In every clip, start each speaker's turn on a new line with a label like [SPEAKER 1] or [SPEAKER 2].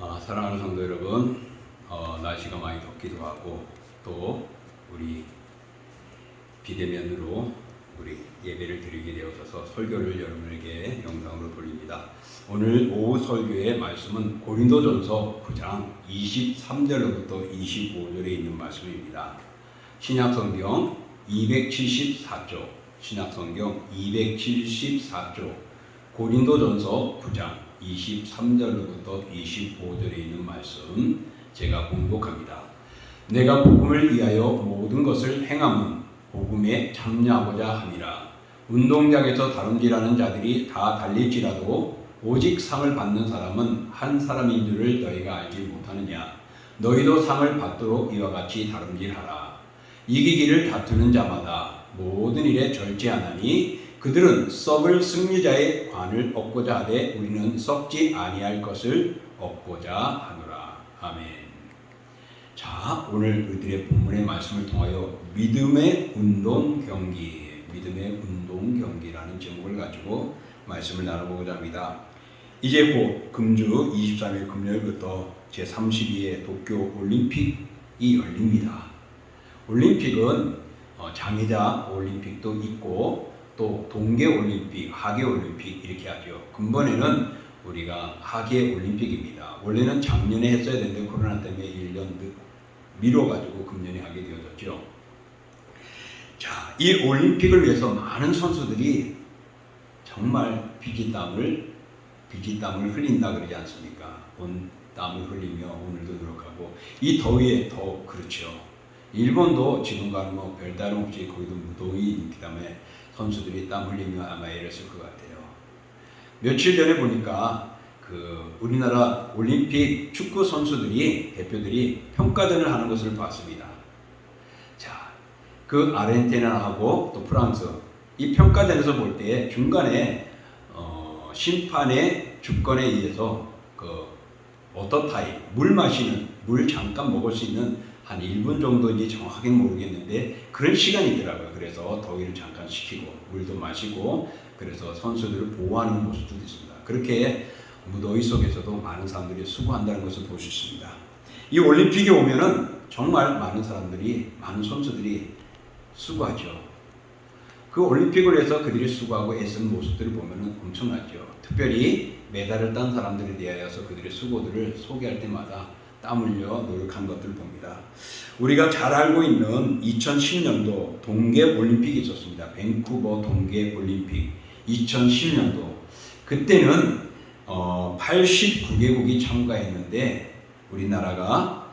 [SPEAKER 1] 사랑하는 성도 여러분, 날씨가 많이 덥기도 하고 또 우리 비대면으로 우리 예배를 드리게 되어서 설교를 여러분에게 영상으로 돌립니다. 오늘 오후 설교의 말씀은 고린도전서 9장 23절로부터 25절에 있는 말씀입니다. 신약성경 274쪽, 신약성경 274쪽, 고린도전서 9장 23절로부터 25절에 있는 말씀 제가 봉독합니다. 내가 복음을 위하여 모든 것을 행함은 복음에 참여하고자 함이라. 운동장에서 다름질하는 자들이 다 달릴지라도 오직 상을 받는 사람은 한 사람인 줄을 너희가 알지 못하느냐. 너희도 상을 받도록 이와 같이 다름질하라. 이기기를 다투는 자마다 모든 일에 절제하나니 그들은 썩을 승리자의 관을 얻고자 하되 우리는 썩지 아니할 것을 얻고자 하노라. 아멘. 자, 오늘 우리들의 본문의 말씀을 통하여 믿음의 운동 경기라는 제목을 가지고 말씀을 나눠보고자 합니다. 이제 곧 금주 23일 금요일부터 제32회 도쿄 올림픽이 열립니다. 올림픽은 장애자 올림픽도 있고 또 동계올림픽, 하계올림픽 이렇게 하죠. 근본에는 우리가 하계올림픽입니다. 원래는 작년에 했어야 되는데 코로나 때문에 1년 미뤄가지고 금년에 하게 되어졌죠. 자, 이 올림픽을 위해서 많은 선수들이 정말 피지땀을 흘린다 그러지 않습니까? 온 땀을 흘리며 오늘도 노력하고 이 더위에 더 그렇죠. 일본도 지금과는 뭐 별다름 없이 거기도 무더위 있기 때문에 선수들이 땀 흘리며 아마 애를 쓸 것 같아요. 며칠 전에 보니까 우리나라 올림픽 축구 선수들이 대표들이 평가전을 하는 것을 봤습니다. 자, 그 아르헨티나하고 또 프랑스 이 평가전에서 볼 때 중간에 심판의 주권에 의해서 워터타임 물 잠깐 먹을 수 있는 한 1분 정도인지 정확하게 모르겠는데 그런 시간이 있더라고요. 그래서 더위를 잠깐 식히고 물도 마시고 그래서 선수들을 보호하는 모습도 있습니다. 그렇게 무더위 속에서도 많은 사람들이 수고한다는 것을 볼 수 있습니다. 이 올림픽에 오면은 정말 많은 선수들이 수고하죠. 그 올림픽을 위해서 그들이 수고하고 애쓰는 모습들을 보면은 엄청나죠. 특별히 메달을 딴 사람들에 대하여서 그들의 수고들을 소개할 때마다 땀 흘려 노력한 것들을 봅니다. 우리가 잘 알고 있는 2010년도 동계올림픽이 있었습니다. 밴쿠버 동계올림픽 2010년도 그때는 89개국이 참가했는데 우리나라가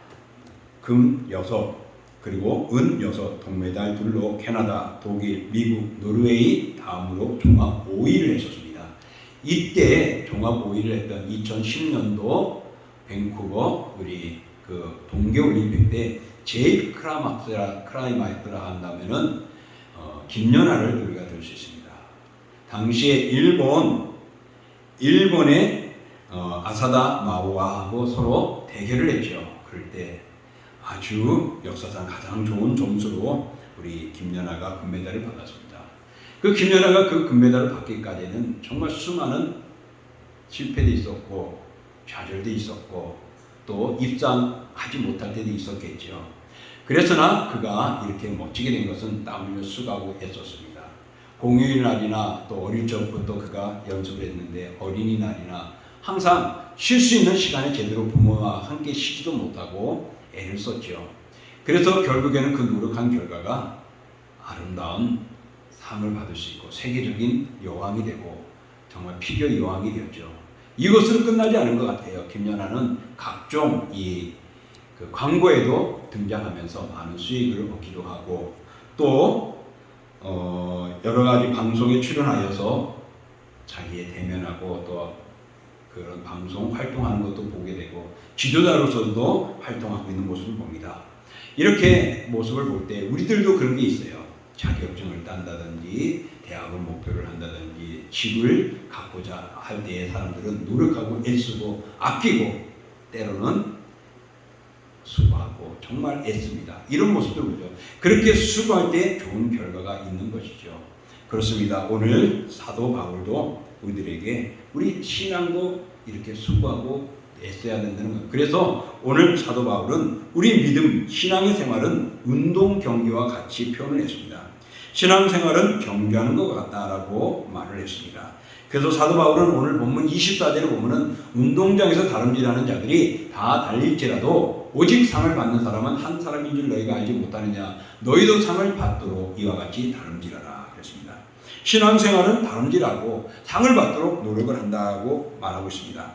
[SPEAKER 1] 금 6 그리고 은 6 동메달 둘로 캐나다, 독일, 미국, 노르웨이 다음으로 종합 5위를 했었습니다. 이때 종합 5위를 했던 2010년도 밴쿠버 우리 동계올림픽 때 제일 크라이마이트라 한다면은 김연아를 우리가 들 수 있습니다. 당시에 일본의 아사다 마오와하고 서로 대결을 했죠. 그럴 때 아주 역사상 가장 좋은 점수로 우리 김연아가 금메달을 받았습니다. 그 김연아가 그 금메달을 받기까지는 정말 수많은 실패도 있었고 좌절도 있었고 또 입상하지 못할 때도 있었겠죠. 그래서나 그가 이렇게 멋지게 된 것은 땀 흘려 수고하고 애썼습니다. 공휴일날이나 또 어릴 적부터 그가 연습을 했는데 어린이날이나 항상 쉴 수 있는 시간에 제대로 부모와 함께 쉬지도 못하고 애를 썼죠. 그래서 결국에는 그 노력한 결과가 아름다운 상을 받을 수 있고 세계적인 여왕이 되고 정말 피겨 여왕이 되었죠. 이것으로 끝나지 않은 것 같아요. 김연아는 각종 광고에도 등장하면서 많은 수익을 얻기도 하고 또 여러 가지 방송에 출연하여서 자기의 대면하고 또 그런 방송 활동하는 것도 보게 되고 지도자로서도 활동하고 있는 모습을 봅니다. 이렇게 모습을 볼 때 우리들도 그런 게 있어요. 자격증을 딴다든지 대학을 목표를 한다든지 집을 갖고자 할 때의 사람들은 노력하고 애쓰고 아끼고 때로는 수고하고 정말 애씁니다. 이런 모습들 보죠. 그렇게 수고할 때 좋은 결과가 있는 것이죠. 그렇습니다. 오늘 사도 바울도 우리들에게 우리 신앙도 이렇게 수고하고 애써야 된다는 거예요. 그래서 오늘 사도 바울은 우리 믿음, 신앙의 생활은 운동 경기와 같이 표현을 했습니다. 신앙생활은 경주하는 것 같다라고 말을 했습니다. 그래서 사도 바울은 오늘 본문 24절에 보면은 운동장에서 다름질하는 자들이 다 달릴지라도 오직 상을 받는 사람은 한 사람인 줄 너희가 알지 못하느냐. 너희도 상을 받도록 이와 같이 다름질하라 그랬습니다. 신앙생활은 다름질하고 상을 받도록 노력을 한다고 말하고 있습니다.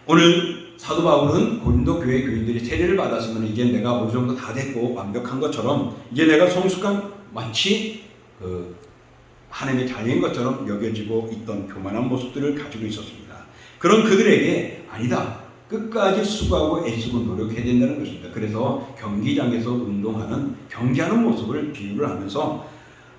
[SPEAKER 1] 오늘 사도 바울은 고린도 교회 교인들이 세례를 받았으면 이제 내가 어느 정도 다 됐고 완벽한 것처럼 이제 내가 성숙한 마치 하나님의 자녀인 것처럼 여겨지고 있던 교만한 모습들을 가지고 있었습니다. 그런 그들에게 아니다. 끝까지 수고하고 애쓰고 노력해야 된다는 것입니다. 그래서 경기장에서 운동하는 경기하는 모습을 비유를 하면서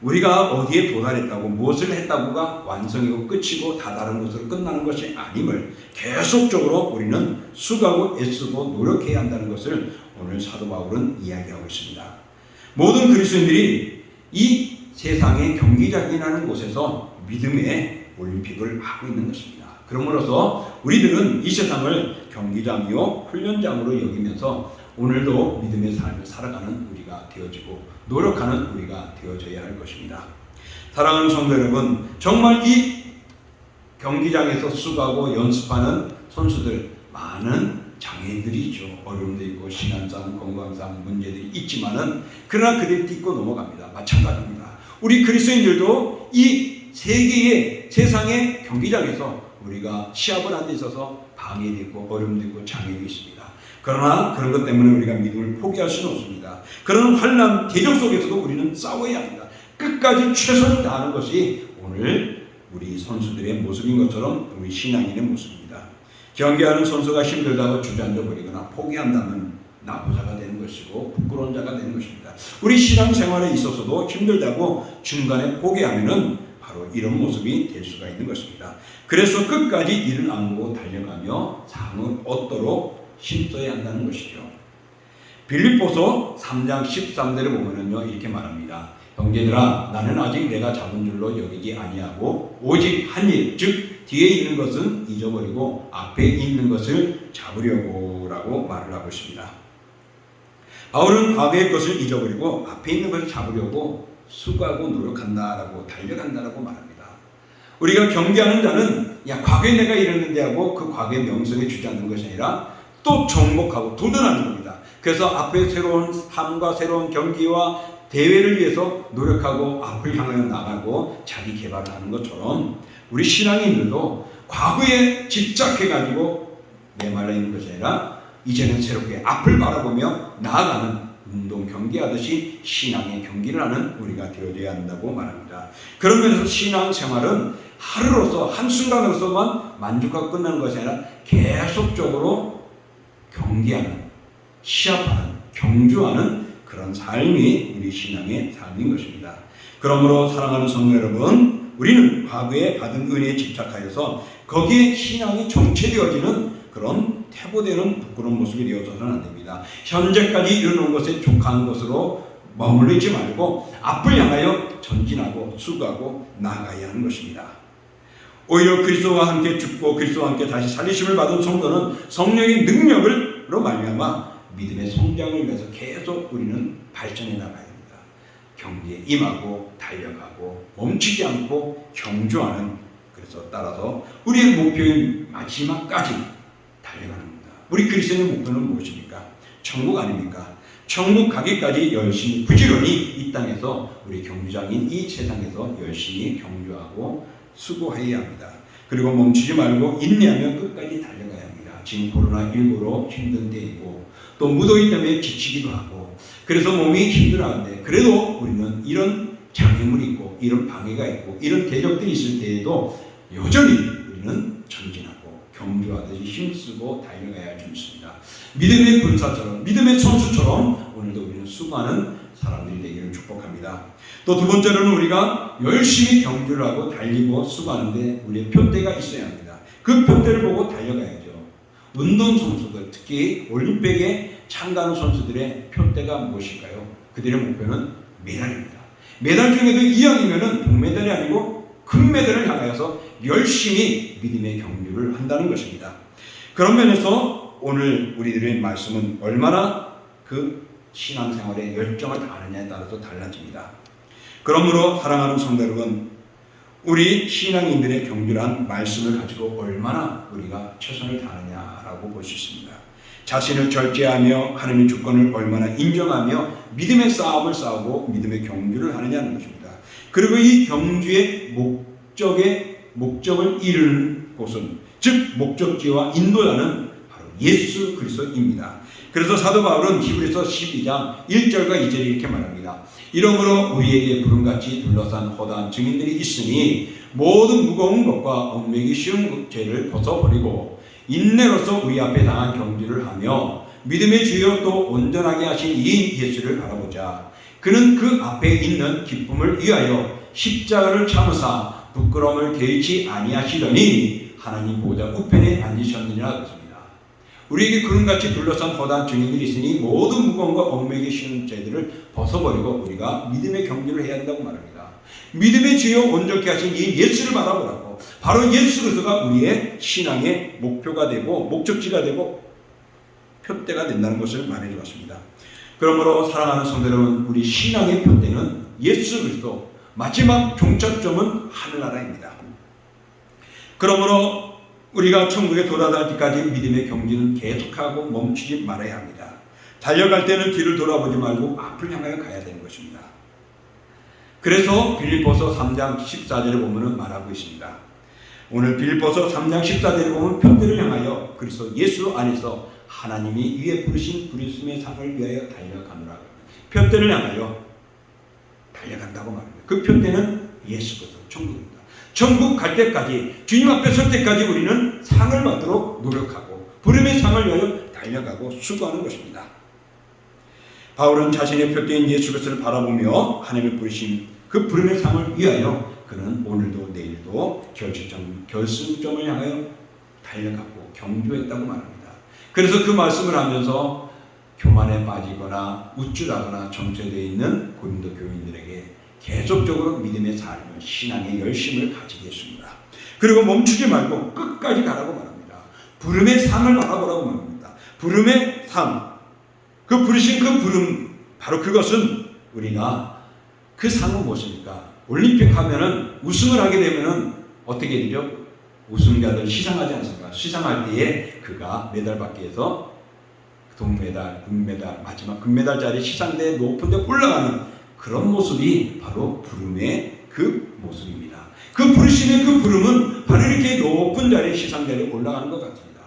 [SPEAKER 1] 우리가 어디에 도달했다고 무엇을 했다고가 완성이고 끝이고 다다른 것으로 끝나는 것이 아님을 계속적으로 우리는 수고하고 애쓰고 노력해야 한다는 것을 오늘 사도 바울은 이야기하고 있습니다. 모든 그리스도인들이 이 세상의 경기장이라는 곳에서 믿음의 올림픽을 하고 있는 것입니다. 그러므로서 우리들은 이 세상을 경기장이요 훈련장으로 여기면서 오늘도 믿음의 삶을 살아가는 우리가 되어지고 노력하는 우리가 되어져야 할 것입니다. 사랑하는 성도 여러분, 정말 이 경기장에서 수고하고 연습하는 선수들 많은 장애인들이 있죠. 어려움도 있고 신앙상, 건강상 문제들이 있지만은 그러나 그들이 딛고 넘어갑니다. 마찬가지입니다. 우리 그리스도인들도 이 세계의 세상의 경기장에서 우리가 시합을 하는 데 있어서 방해도 있고 어려움도 있고 장애도 있습니다. 그러나 그런 것 때문에 우리가 믿음을 포기할 수는 없습니다. 그런 환난 대적 속에서도 우리는 싸워야 합니다. 끝까지 최선을 다하는 것이 오늘 우리 선수들의 모습인 것처럼 우리 신앙인의 모습입니다. 경기하는 선수가 힘들다고 주저앉아 버리거나 포기한다면 나부자가 되는 것이고 부끄러운 자가 되는 것입니다. 우리 신앙생활에 있어서도 힘들다고 중간에 포기하면은 바로 이런 모습이 될 수가 있는 것입니다. 그래서 끝까지 이를 안고 달려가며 상을 얻도록 힘써야 한다는 것이죠. 빌립보서 3장 13절에 보면은요 이렇게 말합니다. 형제들아, 나는 아직 내가 잡은 줄로 여기지 아니하고 오직 한 일, 즉 뒤에 있는 것은 잊어버리고 앞에 있는 것을 잡으려고라고 말을 하고 있습니다. 바울은 과거의 것을 잊어버리고 앞에 있는 것을 잡으려고 수고하고 노력한다라고 달려간다라고 말합니다. 우리가 경계하는 자는 야 과거에 내가 이랬는데 하고 그 과거의 명성에 주저앉는 것이 아니라 또 정복하고 도전하는 겁니다. 그래서 앞에 새로운 삶과 새로운 경기와 대회를 위해서 노력하고 앞을 향하여 나가고 자기 개발을 하는 것처럼 우리 신앙인들도 과거에 집착해가지고 메말라 있는 것이 아니라 이제는 새롭게 앞을 바라보며 나아가는 운동 경기하듯이 신앙의 경기를 하는 우리가 되어져야 한다고 말합니다. 그런 면에서 신앙생활은 하루로서 한순간으로서만 만족하고 끝나는 것이 아니라 계속적으로 경기하는, 시합하는, 경주하는 그런 삶이 우리 신앙의 삶인 것입니다. 그러므로 사랑하는 성도 여러분, 우리는 과거에 받은 은혜에 집착하여서 거기에 신앙이 정체되어지는 그런 퇴보되는 부끄러운 모습이 되어서는 안 됩니다. 현재까지 이뤄놓은 것에 족한 것으로 머물르지 말고 앞을 향하여 전진하고 수고하고 나아가야 하는 것입니다. 오히려 그리스도와 함께 죽고 그리스도와 함께 다시 살리심을 받은 성도는 성령의 능력으로 말미암아 믿음의 성장을 위해서 계속 우리는 발전해 나가야 합니다. 경기에 임하고 달려가고 멈추지 않고 경주하는, 그래서 따라서 우리의 목표인 마지막까지 달려가는 겁니다. 우리 그리스도의 목표는 무엇입니까? 천국 아닙니까? 천국 가기까지 열심히 부지런히 이 땅에서 우리 경주장인 이 세상에서 열심히 경주하고 수고해야 합니다. 그리고 멈추지 말고 인내하며 끝까지 달려가야 합니다. 지금 코로나19로 힘든 때이고 또 무더위 때문에 지치기도 하고 그래서 몸이 힘들어하는데 그래도 우리는 이런 장애물이 있고 이런 방해가 있고 이런 대적들이 있을 때에도 여전히 우리는 전진하고 경주하듯이 힘쓰고 달려가야 할 줄 믿습니다. 믿음의 군사처럼 믿음의 선수처럼 오늘도 우리는 수많은 사람들이 되기를 축복합니다. 또 두 번째로는 우리가 열심히 경주를 하고 달리고 수고하는데 우리의 표대가 있어야 합니다. 그 표대를 보고 달려가야죠. 운동선수들, 특히 올림픽에 참가하는 선수들의 표대가 무엇일까요? 그들의 목표는 메달입니다. 메달 중에도 이왕이면은 동메달이 아니고 금메달을 향하여서 열심히 믿음의 경주를 한다는 것입니다. 그런 면에서 오늘 우리들의 말씀은 얼마나 그 신앙생활에 열정을 다하느냐에 따라서 달라집니다. 그러므로 사랑하는 성도 여러분, 우리 신앙인들의 경주란 말씀을 가지고 얼마나 우리가 최선을 다하느냐라고 볼 수 있습니다. 자신을 절제하며 하나님의 주권을 얼마나 인정하며 믿음의 싸움을 싸우고 믿음의 경주를 하느냐는 것입니다. 그리고 이 경주의 목적을 이루는 곳은, 즉 목적지와 인도자는 바로 예수 그리스도입니다. 그래서 사도 바울은 히브리서 12장 1절과 2절에 이렇게 말합니다. 이러므로 우리에게 구름같이 둘러싼 허다한 증인들이 있으니 모든 무거운 것과 얽매기 쉬운 죄를 벗어버리고 인내로서 우리 앞에 당한 경주를 하며 믿음의 주여 또 온전하게 하신 이인 예수를 바라보자. 그는 그 앞에 있는 기쁨을 위하여 십자가를 참으사 부끄러움을 개의치 아니하시더니 하나님 보좌 우편에 앉으셨느니라 그랬습니다. 우리에게 구름같이 둘러싼 허다한 증인들이 있으니 모든 무거움과 얽매기 쉬운 죄들을 벗어버리고 우리가 믿음의 경주를 해야 한다고 말합니다. 믿음의 주여 온전케 하신 이 예수를 바라보라고. 바로 예수 그리스도가 우리의 신앙의 목표가 되고 목적지가 되고 표대가 된다는 것을 말해 주었습니다. 그러므로 사랑하는 성도 여러분, 우리 신앙의 표대는 예수 그리스도, 마지막 종착점은 하늘나라입니다. 그러므로 우리가 천국에 도달할 때까지 믿음의 경주는 계속하고 멈추지 말아야 합니다. 달려갈 때는 뒤를 돌아보지 말고 앞을 향하여 가야 되는 것입니다. 그래서 빌립보서 3장 14절에 보면 말하고 있습니다. 오늘 빌립보서 3장 14절에 보면 표대를 향하여 그리스도 예수 안에서 하나님이 위에 부르신 부르심의 상을 위하여 달려가노라. 표대를 향하여 달려간다고 말합니다. 그 표대는 예수 그리스도 천국입니다. 천국 갈 때까지, 주님 앞에 설 때까지 우리는 상을 받도록 노력하고 부름의 상을 위하여 달려가고 수고하는 것입니다. 바울은 자신의 표대인 예수 그리스도를 바라보며 하나님의 부르심 그 부름의 상을 위하여 그는 오늘도 내일도 결승점을 향하여 달려가고 경주했다고 말합니다. 그래서 그 말씀을 하면서 교만에 빠지거나 우쭐하거나 정체되어 있는 고린도 교인들에게 계속적으로 믿음의 삶을, 신앙의 열심을 가지게 했습니다. 그리고 멈추지 말고 끝까지 가라고 말합니다. 부름의 상을 바라보라고 말합니다. 부름의 상, 그 부르신 그 부름, 바로 그것은 우리가 그 상은 무엇입니까? 올림픽 하면은 우승을 하게 되면은 어떻게 되죠? 우승자들 시상하지 않습니까? 시상할 때에 그가 메달 받기 위해서 동메달, 금메달, 마지막 금메달 자리 시상대에 높은 데 올라가는 그런 모습이 바로 부름의 그 모습입니다. 그 부르심의 그 부름은 바로 이렇게 높은 자리에 시상자리에 올라가는 것 같습니다.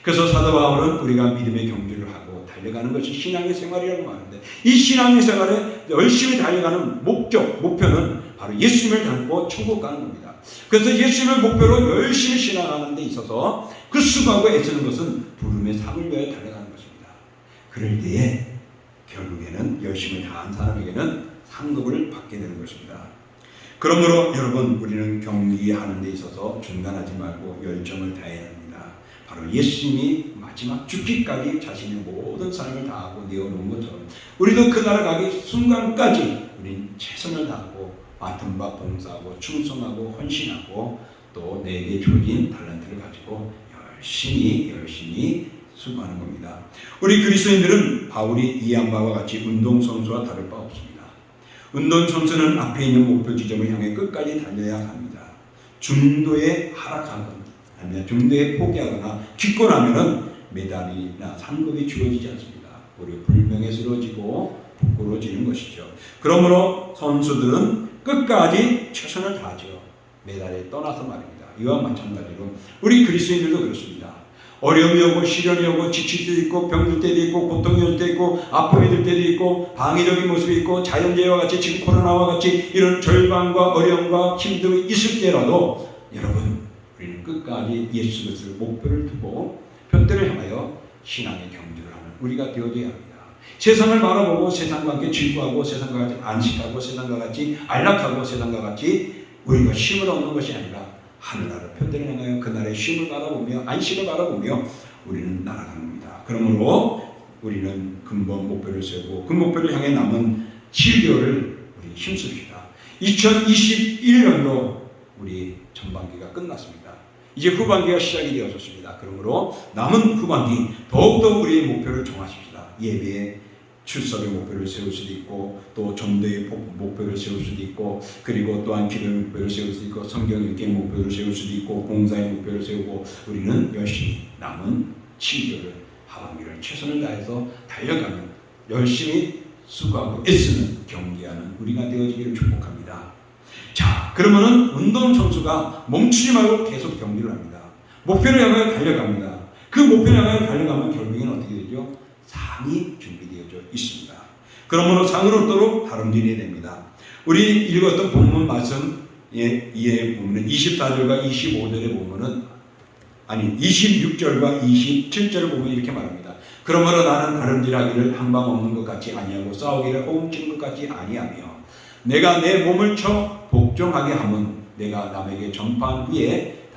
[SPEAKER 1] 그래서 사도 바울은 우리가 믿음의 경주를 하고 달려가는 것이 신앙의 생활이라고 말하는데, 이 신앙의 생활에 열심히 달려가는 목표는 바로 예수님을 닮고 천국 가는 겁니다. 그래서 예수님을 목표로 열심히 신앙하는 데 있어서 그 수고하고 애쓰는 것은 부름의 상을 위하여 달려가는 것입니다. 그럴 때에 결국에는 열심히 다한 사람에게는 상급을 받게 되는 것입니다. 그러므로 여러분, 우리는 경기하는 데 있어서 중단하지 말고 열정을 다해야 합니다. 바로 예수님이 마지막 죽기까지 자신의 모든 삶을 다하고 내어놓은 것처럼 우리도 그 나라 가기 순간까지 우린 최선을 다하고 맡은 바 봉사하고 충성하고 헌신하고 또 내게 주어진 달란트를 가지고 열심히 수고하는 겁니다. 우리 그리스도인들은 바울이 이해한 바와 같이 운동선수와 다를 바 없습니다. 운동선수는 앞에 있는 목표 지점을 향해 끝까지 달려야 합니다. 중도에 하락하거나 아니면 중도에 포기하거나 기권하면은 메달이나 상급이 주어지지 않습니다. 오히려 불명예스러워지고 부끄러워지는 것이죠. 그러므로 선수들은 끝까지 최선을 다하죠. 메달에 떠나서 말입니다. 이와 마찬가지로 우리 그리스도인들도 그렇습니다. 어려움이 오고 시련이 오고 지칠 때도 있고 병들 때도 있고 고통이 올 때도 있고 아픔이 들 때도 있고 방위적인 모습이 있고 자연재해와 같이 지금 코로나와 같이 이런 절망과 어려움과 힘듦이 있을 때라도 여러분, 우리는 끝까지 예수 그리스도를 목표를 두고 표대를 향하여 신앙의 경주를 하는 우리가 되어져야 합니다. 세상을 바라보고 세상과 함께 즐거워하고 세상과 같이 안식하고 세상과 같이 안락하고 세상과 같이 우리가 쉼을 얻는 것이 아니라 하늘나라 표대를 향하여 그 나라의 쉼을 바라보며 안식을 바라보며 우리는 날아가는 겁니다. 그러므로 우리는 근본 목표를 세우고 그 목표를 향해 남은 7개월을 우리 힘씁시다. 2021년도 우리 전반기가 끝났습니다. 이제 후반기가 시작이 되어졌습니다. 그러므로 남은 후반기 더욱더 우리의 목표를 정하십시다. 예배의 출석의 목표를 세울 수도 있고, 또 전도의 목표를 세울 수도 있고, 그리고 또한 기도의 목표를 세울 수도 있고, 성경 읽기의 목표를 세울 수도 있고, 봉사의 목표를 세우고, 우리는 열심히 남은 7개월 하반기를 최선을 다해서 달려가는, 열심히 수고하고 애쓰는, 경기하는 우리가 되어지기를 축복합니다. 자, 그러면은 운동선수가 멈추지 말고 계속 경기를 합니다. 목표를 향하여 달려갑니다. 그 목표를 향하여 달려가면 결국에는 어떻게 되죠? 상이 준비되어져 있습니다. 그러므로 상을 얻도록 다름질해야 됩니다. 우리 읽었던 본문 말씀 예 보면 24절과 25절에 보면은, 아니 26절과 27절을 보면 이렇게 말합니다. 그러므로 나는 다름질하기를 한방 없는 것 같이 아니하고 싸우기를 허웅치는 것 같이 아니하며 내가 내 몸을 쳐 복종하게 하면 내가 남에게 전파한 후에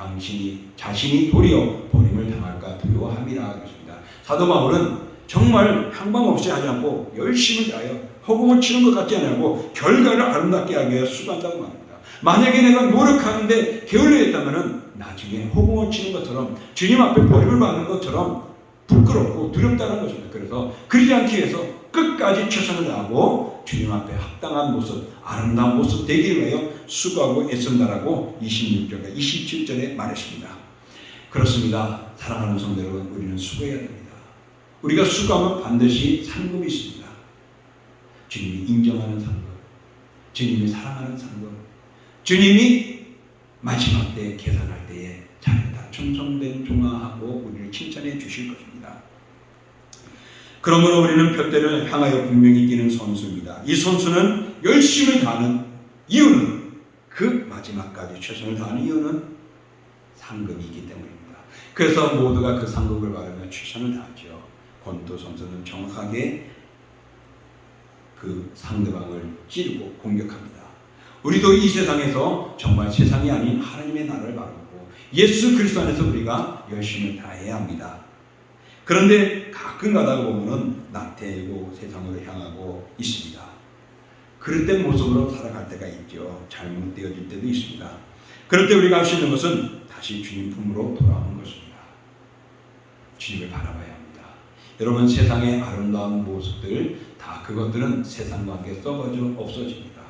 [SPEAKER 1] 자신이 도리어 버림을 당할까 두려워함이라 그랬습니다. 사도 바울은 정말 항방없이 하지 않고 열심을 다하여 허공을 치는 것 같지 않고 결과를 아름답게 하기 위해 수고한다고 합니다. 만약에 내가 노력하는데 게을러했다면 나중에 허공을 치는 것처럼 주님 앞에 버림을 받는 것처럼 부끄럽고 두렵다는 것입니다. 그래서 그러지 않기 위해서 끝까지 최선을 다하고 주님 앞에 합당한 모습, 아름다운 모습 되기 위하여 수고하고 애쓴다라고 26절과 27절에 말했습니다. 그렇습니다. 사랑하는 성도 여러분, 우리는 수고해야 됩니다. 우리가 수고하면 반드시 상급이 있습니다. 주님이 인정하는 상급, 주님이 사랑하는 상급, 주님이 마지막 때에 계산할 때에 잘했다, 충성된 종아하고 우리를 칭찬해 주실 것입니다. 그러므로 우리는 푯대를 향하여 분명히 뛰는 선수입니다. 이 선수는 열심을 다하는 이유는, 그 마지막까지 최선을 다하는 이유는 상급이 있기 때문입니다. 그래서 모두가 그 상급을 바라며 최선을 다하죠. 권투 선수는 정확하게 그 상대방을 찌르고 공격합니다. 우리도 이 세상에서 정말 세상이 아닌 하나님의 나라를 바라보고 예수 그리스도 안에서 우리가 열심을 다해야 합니다. 그런데 가끔 가다가 보면은 나태해지고 세상으로 향하고 있습니다. 그릇된 모습으로 살아갈 때가 있죠. 잘못되어질 때도 있습니다. 그럴 때 우리가 할 수 있는 것은 다시 주님 품으로 돌아오는 것입니다. 주님을 바라봐야 합니다. 여러분, 세상의 아름다운 모습들, 다 그것들은 세상과 함께 썩어져 없어집니다.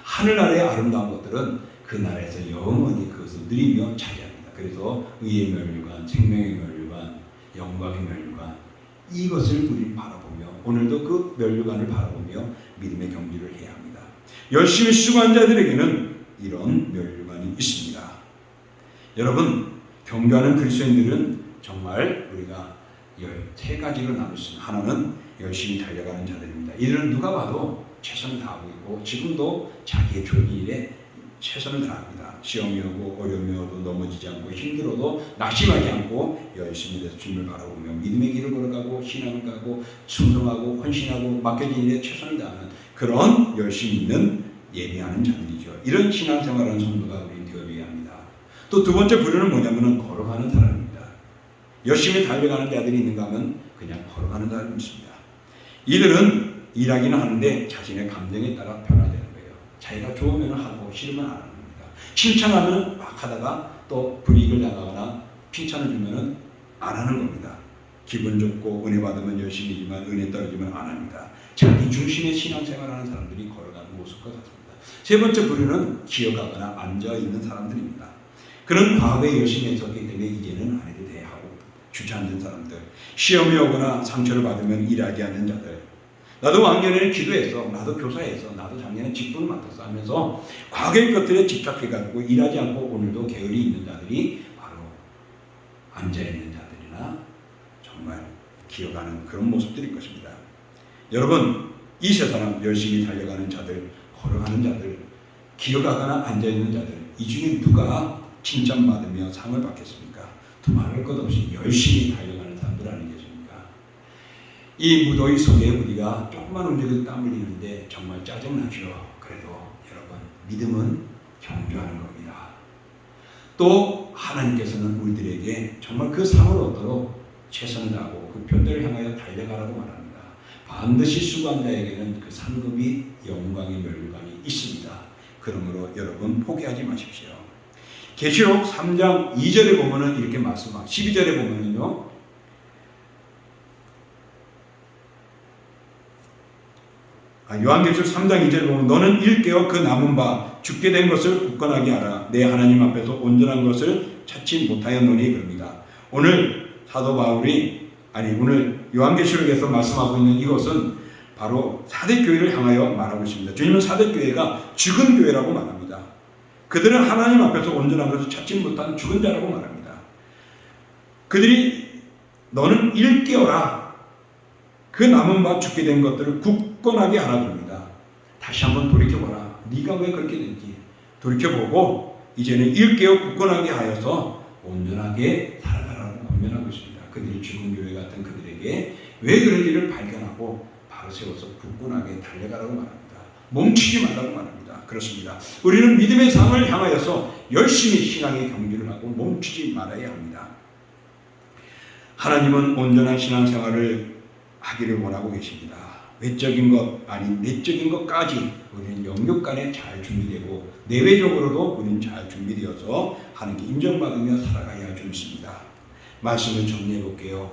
[SPEAKER 1] 하늘 아래의 아름다운 것들은 그 나라에서 영원히 그것을 누리며 차지합니다. 그래서 의의 면류관, 생명의 면류관, 영광의 면류관, 이것을 우리는 바라보며 오늘도 그 면류관을 바라보며 믿음의 경주를 해야 합니다. 열심히 수고한 자들에게는 이런 면류관이 있습니다. 여러분, 경주하는 그리스도인들은 정말 우리가 13가지로 나눌 수 있습니다. 하나는 열심히 달려가는 자들입니다. 이들은 누가 봐도 최선을 다하고 있고 지금도 자기의 좋은 일에 최선을 다합니다. 시험이 오고 어려움이 오도 넘어지지 않고 힘들어도 낙심하지 않고 열심히 해서 주님을 바라보며 믿음의 길을 걸어가고 신앙을 가고 충성하고 헌신하고 맡겨진 일에 최선을 다하는 그런 열심히 있는 예배하는 자들이죠. 이런 신앙생활하는 성도가 우리 되어야 합니다. 또 두 번째 부류는 뭐냐면은 걸어가는 사람입니다. 열심히 달려가는 자들이 있는가 하면 그냥 걸어가는 사람이 있습니다. 이들은 일하기는 하는데 자신의 감정에 따라 변화되는 거예요. 자기가 좋으면 하고 싫으면 안 하는 겁니다. 칭찬하면 막 하다가 또 불이익을 당하거나 칭찬을 주면 안 하는 겁니다. 기분 좋고 은혜 받으면 열심히지만 은혜 떨어지면 안 합니다. 자기 중심의 신앙생활하는 사람들이 걸어가는 모습과 같습니다. 세 번째 부류는 기어가거나 앉아있는 사람들입니다. 그런 과거에 열심히 했었기 때문에 이제는 안 해도 돼 하고 주저앉은 사람들, 시험이 오거나 상처를 받으면 일하지 않는 자들, 나도 왕년에는 기도했어, 나도 교사했어, 나도 작년에 직분을 맡았어 하면서 과거의 것들에 집착해가지고 일하지 않고 오늘도 게을리 있는 자들이 바로 앉아있는 자들이나 정말 기어가는 그런 모습들일 것입니다. 여러분, 이 세상 열심히 달려가는 자들, 걸어가는 자들, 기어가거나 앉아있는 자들, 이 중에 누가 칭찬받으며 상을 받겠습니까? 두말할 것 없이 열심히 달려가는 사람들 아니겠습니까? 이 무더위 속에 우리가 조금만 움직여도 땀 흘리는데 정말 짜증나죠. 그래도 여러분, 믿음은 경주하는 겁니다. 또 하나님께서는 우리들에게 정말 그 상을 얻도록 최선을 다하고 그 푯대를 향하여 달려가라고 말합니다. 반드시 수고한 자에게는 그 상급이 영광의 면류관이 있습니다. 그러므로 여러분 포기하지 마십시오. 계시록 3장 2절에 보면은 이렇게 말씀하고 12절에 보면은요. 요한계시록 3장 2절에 보면 너는 일깨어 그 남은 바 죽게 된 것을 굳건하게 하라. 내 하나님 앞에서 온전한 것을 찾지 못하였노니 그럽니다. 오늘 사도 바울이 오늘 요한계시록에서 말씀하고 있는 이것은 바로 사대교회를 향하여 말하고 있습니다. 주님은 사대교회가 죽은 교회라고 말합니다. 그들은 하나님 앞에서 온전한 것을 찾지 못한 죽은 자라고 말합니다. 그들이 너는 일깨어라. 그 남은 바 죽게 된 것들을 굳건하게 하라 그럽니다. 다시 한번 돌이켜봐라. 네가 왜 그렇게 됐지? 돌이켜보고 이제는 일깨어 굳건하게 하여서 온전하게 살아가라고 권면하고 있습니다. 그들이 죽은 교회 같은 그들에게 왜 그런지를 발견하고 바로 세워서 굳건하게 달려가라고 말합니다. 멈추지 말라고 말합니다. 그렇습니다. 우리는 믿음의 삶을 향하여서 열심히 신앙의 경주를 하고 멈추지 말아야 합니다. 하나님은 온전한 신앙생활을 하기를 원하고 계십니다. 외적인 것 아닌 내적인 것까지 우리는 영육간에 잘 준비되고 내외적으로도 우리는 잘 준비되어서 하나님께 인정받으며 살아가야 할 줄 믿습니다. 말씀을 정리해 볼게요.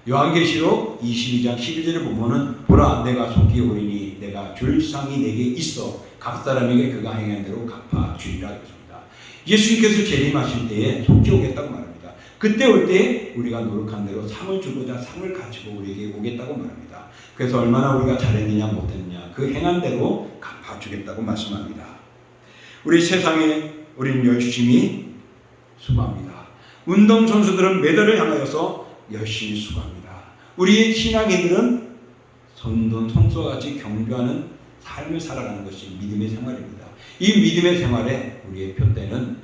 [SPEAKER 1] 요한계시록 22장 11절에 보면은 보라 내가 속히 오리니 내가 줄 상이 내게 있어 각 사람에게 그가 행한 대로 갚아주리라 했습니다. 예수님께서 재림하실 때에 속히 오겠다고 말합니다. 그때 올 때 우리가 노력한 대로 상을 주고자 상을 가지고 우리에게 오겠다고 말합니다. 그래서 얼마나 우리가 잘했느냐 못했느냐 그 행한 대로 갚아주겠다고 말씀합니다. 우리 세상에 우리는 열심히 수고합니다. 운동선수들은 메달을 향하여서 열심히 수고합니다. 우리 신앙인들은 선수와 같이 경주하는 삶을 살아가는 것이 믿음의 생활입니다. 이 믿음의 생활에 우리의 표대는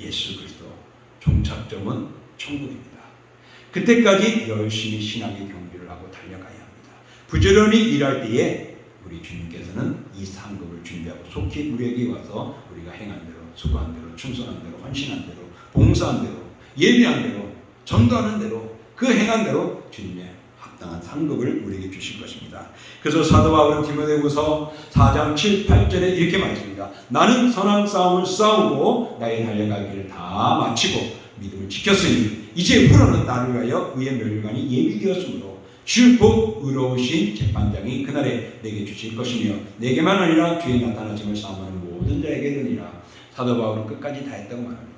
[SPEAKER 1] 예수 그리스도, 종착점은 천국입니다. 그때까지 열심히 신앙의 경주를 하고 달려가야 합니다. 부지런히 일할 때에 우리 주님께서는 이 상급을 준비하고 속히 우리에게 와서 우리가 행한 대로, 수고한 대로, 충성한 대로, 헌신한 대로, 봉사한 대로, 예비한 대로, 전도하는 대로, 그 행한 대로 주님의 합당한 상급을 우리에게 주실 것입니다. 그래서 사도 바울은 디모데후서 4장 7, 8절에 이렇게 말했습니다. 나는 선한 싸움을 싸우고 나의 달려갈 길을 다 마치고 믿음을 지켰으니 이제 후로는 나를 위하여 의의 멸관이 예비되었으므로 주 곧 의로우신 재판장이 그날에 내게 주실 것이며 내게만 아니라 뒤에 나타나심을 싸움하는 모든 자에게 되니라. 사도 바울은 끝까지 다 했다고 말합니다.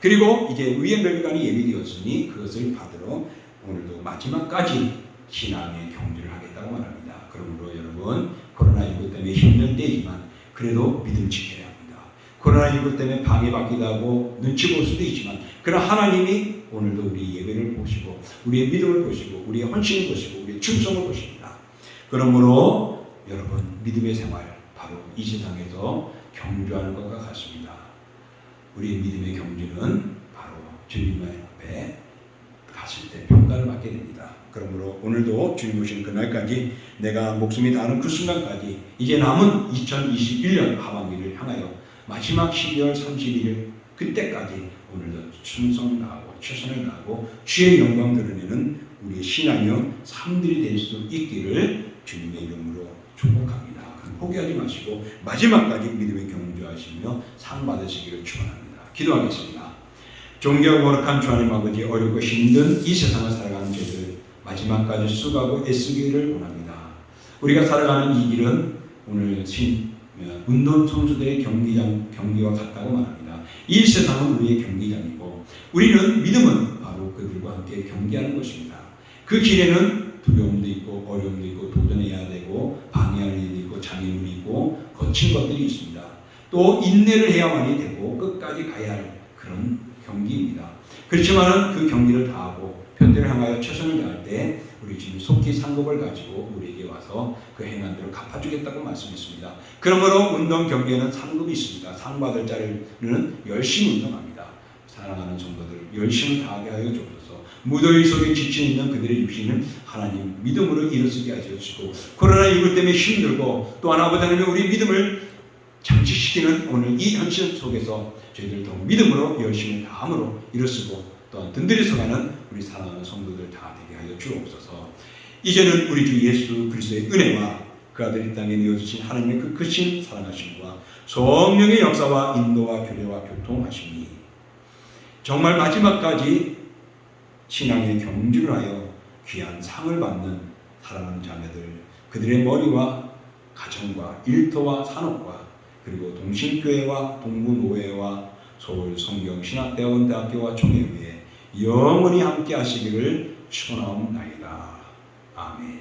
[SPEAKER 1] 그리고 이제 의의 멸관이 예비되었으니 그것을 받으러 오늘도 마지막까지 신앙의 경주를 하겠다고 말합니다. 그러므로 여러분 코로나19 때문에 힘든 때이지만 그래도 믿음 지켜야 합니다. 코로나19 때문에 방해받기도 하고 눈치 볼 수도 있지만 그러나 하나님이 오늘도 우리 예배를 보시고 우리의 믿음을 보시고 우리의 헌신을 보시고 우리의 충성을 보십니다. 그러므로 여러분 믿음의 생활 바로 이 세상에서 경주하는 것과 같습니다. 우리의 믿음의 경주는 바로 주님 앞에 갔을 때 평가를 받게 됩니다. 그러므로 오늘도 주님 오시는 그날까지 내가 목숨이 다하는 그 순간까지 이제 남은 2021년 하반기를 향하여 마지막 12월 31일 그때까지 오늘도 충성 다하고 최선을 다하고 주의 영광 드러내는 우리의 신앙의 삶들이 될 수 있기를 주님의 이름으로 축복합니다. 포기하지 마시고 마지막까지 믿음의 경주하시며 상 받으시기를 축원합니다. 기도하겠습니다. 존귀하고 거룩한 주 하나님 아버지 어렵고 힘든 이 세상을 살아가는 저희들 마지막까지 수고하고 애쓰기를 원합니다. 우리가 살아가는 이 길은 오늘 운동 선수들의 경기와 같다고 말합니다. 이 세상은 우리의 경기장이고 우리는 믿음은 바로 그들과 함께 경기하는 것입니다. 그 길에는 두려움도 있고 어려움도 있고 도전해야 되고 방해하는 일도 있고 장애물이 있고 거친 것들이 있습니다. 또 인내를 해야만이 되고 끝까지 가야 할 그런 경기입니다. 그렇지만은 그 경기를 다하고 편대를 향하여 최선을 다할 때 우리 주님 속히 상급을 가지고 우리에게 와서 그 행한 대로 갚아주겠다고 말씀했습니다. 그러므로 운동 경기에는 상급이 있습니다. 상 받을 자는 열심히 운동합니다. 사랑하는 성도들 열심히 다하게 하여 주옵소서. 무더위 속에 지쳐 있는 그들의 육신을 하나님 믿음으로 일어서게 하시고 코로나19 때문에 힘들고 또한 아버지 하나님 우리 믿음을 장치시키는 오늘 이 현실 속에서 저희들 더 믿음으로 열심히 다함으로 일어서고 또한 든든히 서가는 우리 사랑하는 성도들 다 되게 하여 주옵소서. 이제는 우리 주 예수 그리스도의 은혜와 그 아들 이 땅에 내어주신 하나님의 그 크신 사랑하심과 성령의 역사와 인도와 교례와 교통하심이 정말 마지막까지 신앙의 경주를 하여 귀한 상을 받는 사랑하는 자매들, 그들의 머리와 가정과 일터와 산업과 그리고 동신교회와 동부노회와 서울 성경신학대학원 대학교와 총회에 영원히 함께 하시기를 축원하옵나이다. 아멘.